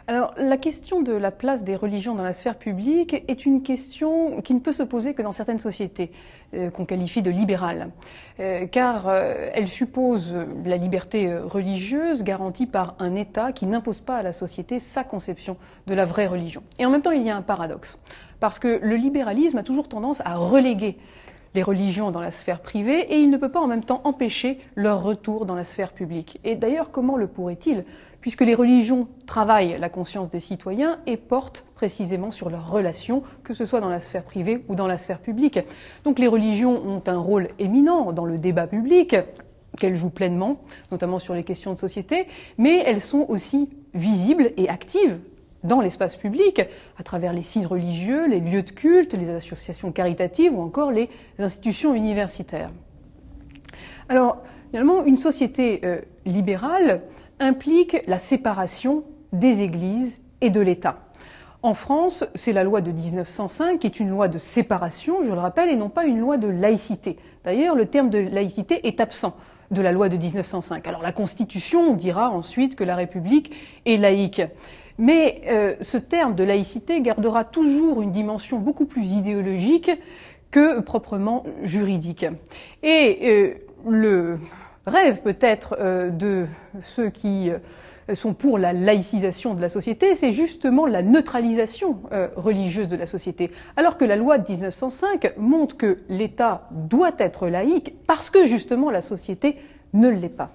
Alors, la question de la place des religions dans la sphère publique est une question qui ne peut se poser que dans certaines sociétés, qu'on qualifie de libérales, car elle suppose la liberté religieuse garantie par un État qui n'impose pas à la société sa conception de la vraie religion. Et en même temps, il y a un paradoxe, parce que le libéralisme a toujours tendance à reléguer les religions dans la sphère privée et il ne peut pas en même temps empêcher leur retour dans la sphère publique. Et d'ailleurs, comment le pourrait-il ? Puisque les religions travaillent la conscience des citoyens et portent précisément sur leurs relations, que ce soit dans la sphère privée ou dans la sphère publique. Donc les religions ont un rôle éminent dans le débat public, qu'elles jouent pleinement, notamment sur les questions de société, mais elles sont aussi visibles et actives dans l'espace public, à travers les signes religieux, les lieux de culte, les associations caritatives ou encore les institutions universitaires. Alors, finalement, une société libérale implique la séparation des églises et de l'État. En France, c'est la loi de 1905 qui est une loi de séparation, je le rappelle, et non pas une loi de laïcité. D'ailleurs, le terme de laïcité est absent de la loi de 1905. Alors la Constitution dira ensuite que la République est laïque. Mais ce terme de laïcité gardera toujours une dimension beaucoup plus idéologique que proprement juridique. Et le rêve peut-être de ceux qui sont pour la laïcisation de la société, c'est justement la neutralisation religieuse de la société. Alors que la loi de 1905 montre que l'État doit être laïque parce que justement la société ne l'est pas.